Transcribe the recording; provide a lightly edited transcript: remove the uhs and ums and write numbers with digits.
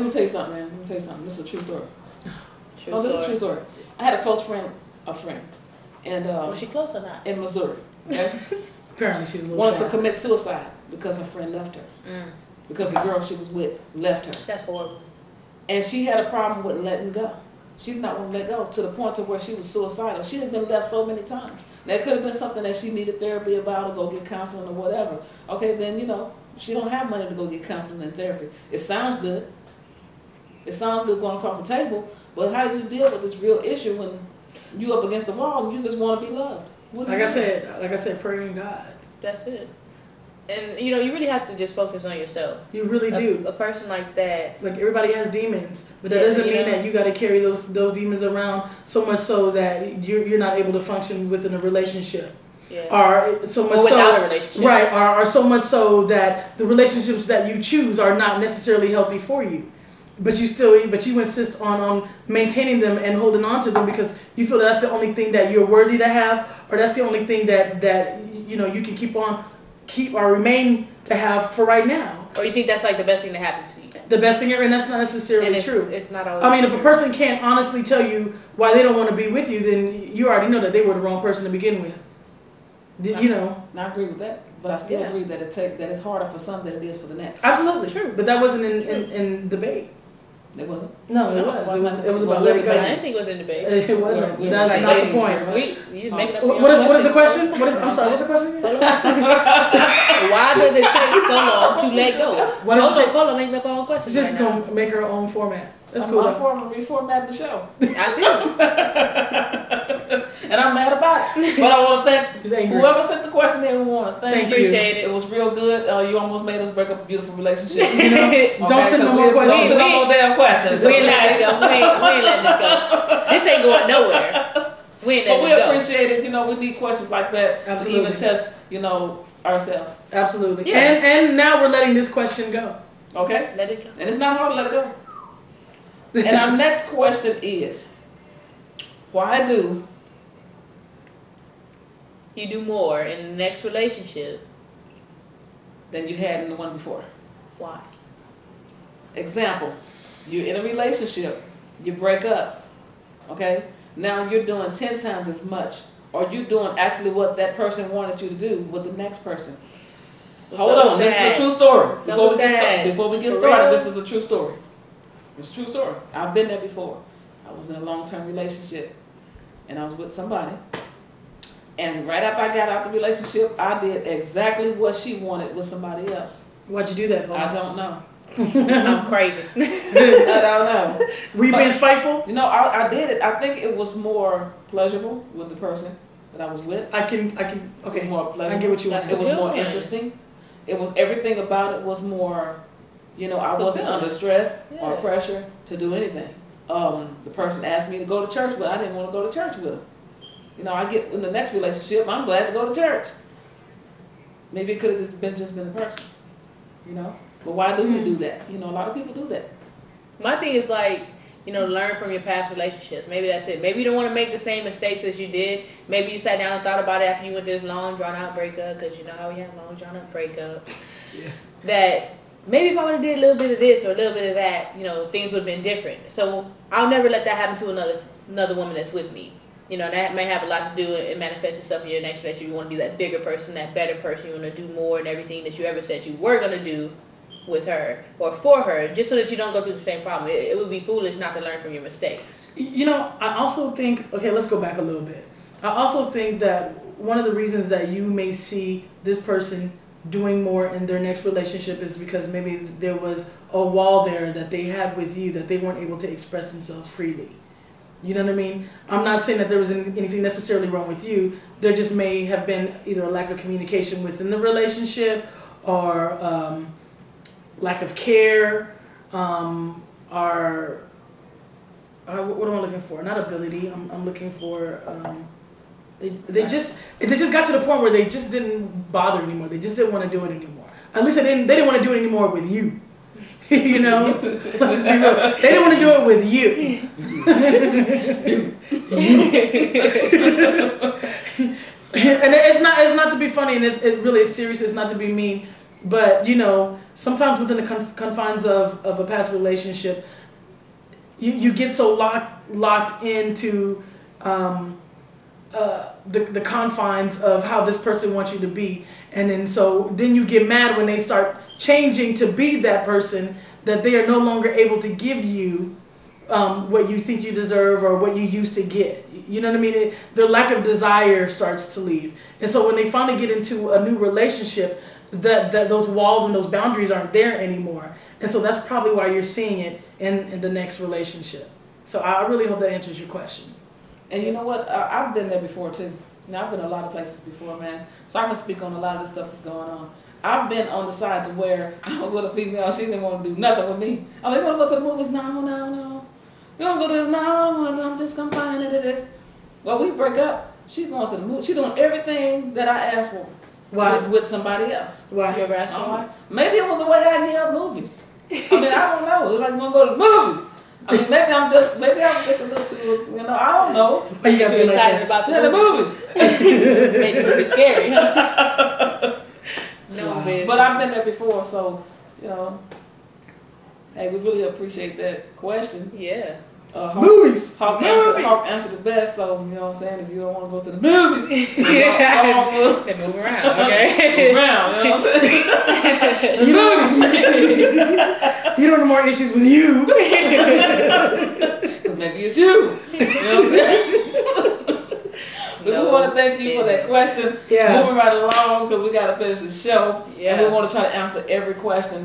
let me tell you something, man. Let me tell you something. This is a true story. This is a true story. I had a close friend, and was she close or not? in Missouri. Okay? Apparently, she's a little wanted shy. to commit suicide because her friend left her. Because the girl she was with left her. That's horrible. And she had a problem with letting go. She did not want to let go to the point to where she was suicidal. She had been left so many times. That could have been something that she needed therapy about, or go get counseling or whatever. Okay, then she don't have money to go get counseling and therapy. It sounds good. It sounds good going across the table, but how do you deal with this real issue when you up against the wall and you just want to be loved? Like I said, praying God. That's it. And you really have to just focus on yourself. You really do. A person like that. Like everybody has demons, but that doesn't mean that you got to carry those demons around so much so that you're not able to function within a relationship. Yeah. Or so much without so, a relationship. right? Or so much so that the relationships that you choose are not necessarily healthy for you. But you insist on maintaining them and holding on to them because you feel that's the only thing that you're worthy to have, or that's the only thing that you can keep or remain to have for right now. Or you think that's like the best thing to happen to you? The best thing ever, and that's not necessarily true. It's not always. I mean, if true. a person can't honestly tell you why they don't want to be with you, then you already know that they were the wrong person to begin with. I agree with that, but I still agree that that it's harder for some than it is for the next. Absolutely true, but that wasn't in debate. It wasn't. No, it was. It was about letting go. I didn't think it was in debate. It wasn't. That's not the point. You just making up. What is the question? I'm sorry. What's the question again? Why does it take so long to let go? Hold on, make up our own question. She's gonna make her own format. That's cool. I'm reformatting the show. I see. And I'm mad about it. But I want to thank whoever sent the question in. We want to thank you. Appreciate it. It was real good. You almost made us break up a beautiful relationship. Don't send no more questions. No more damn questions. We ain't letting this go. We ain't letting this go. This ain't going nowhere. We ain't letting this go. But we appreciate it. We need questions like that to even test, ourselves. Absolutely. Yeah. And now we're letting this question go. Okay? Let it go. And it's not hard to let it go. And our next question is, why do you do more in the next relationship than you had in the one before? Why? Example, you're in a relationship, you break up, okay? Now you're doing 10 times as much, or you're doing actually what that person wanted you to do with the next person. Hold on, this is a true story. Before we get started, this is a true story. It's a true story. I've been there before. I was in a long-term relationship, and I was with somebody. And right after I got out the relationship, I did exactly what she wanted with somebody else. Why'd you do that, Mom? I don't know. I'm crazy. I don't know. Were you being spiteful? I did it. I think it was more pleasurable with the person that I was with. I can. Okay. It was more pleasurable. I get what you want. It was more interesting. It was everything about it was more. I wasn't under stress or pressure to do anything. The person asked me to go to church, but I didn't want to go to church with them. I get in the next relationship, I'm glad to go to church. Maybe it could have just been the person. But why do we do that? A lot of people do that. My thing is learn from your past relationships. Maybe that's it. Maybe you don't want to make the same mistakes as you did. Maybe you sat down and thought about it after you went through this long, drawn-out breakup, because you know how we have long, drawn-out breakups. Yeah. That maybe if I would have did a little bit of this or a little bit of that, things would have been different. So I'll never let that happen to another woman that's with me. That may have a lot to do and manifest itself in your next relationship. You want to be that bigger person, that better person. You want to do more and everything that you ever said you were going to do with her or for her, just so that you don't go through the same problem. It would be foolish not to learn from your mistakes. I also think, okay, let's go back a little bit. I also think that one of the reasons that you may see this person doing more in their next relationship is because maybe there was a wall there that they had with you that they weren't able to express themselves freely. You know what I mean? I'm not saying that there was anything necessarily wrong with you. There just may have been either a lack of communication within the relationship or lack of care or what am I looking for? Not ability. I'm looking for they just got to the point where they just didn't bother anymore. They just didn't want to do it anymore. At least they didn't want to do it anymore with you. Let's just be real. They didn't want to do it with you. And it's not to be funny, and it really is serious. It's not to be mean. But, you know, sometimes within the confines of a past relationship, you get so locked into the confines of how this person wants you to be. And then you get mad when they start changing to be that person, that they are no longer able to give you what you think you deserve or what you used to get. You know what I mean? Their lack of desire starts to leave. And so when they finally get into a new relationship, that those walls and those boundaries aren't there anymore. And so that's probably why you're seeing it in the next relationship. So I really hope that answers your question. And you know what? I've been there before too. Now, I've been a lot of places before, man. So I can speak on a lot of the stuff that's going on. I've been on the side to where I was with a female, she didn't want to do nothing with me. I'm like, you want to go to the movies? No. You want to go to this? No, I'm just confined into this. Well, we break up. She's going to the movie. She's doing everything that I asked for. Why? With somebody else. Why? You ever asked why? Maybe it was the way I yelled movies. I mean, I don't know. It's like, you want to go to the movies? I mean, maybe I'm just a little too, you know, I don't know. Why you gotta be excited like about The movies. Made the movie scary, huh? No, Wow. But I've been there before, so, you know, hey, we really appreciate that question. Yeah. Movies. Hawk answered the best, so, you know what I'm saying, if you don't want to go to the movies, Yeah. They move around, okay? move around, you know what I'm saying? You don't have more issues with you. Because maybe it's you. You know what I'm saying? But we want to thank you for that question. Yeah. Moving right along, because we got to finish the show. Yeah. And we want to try to answer every question.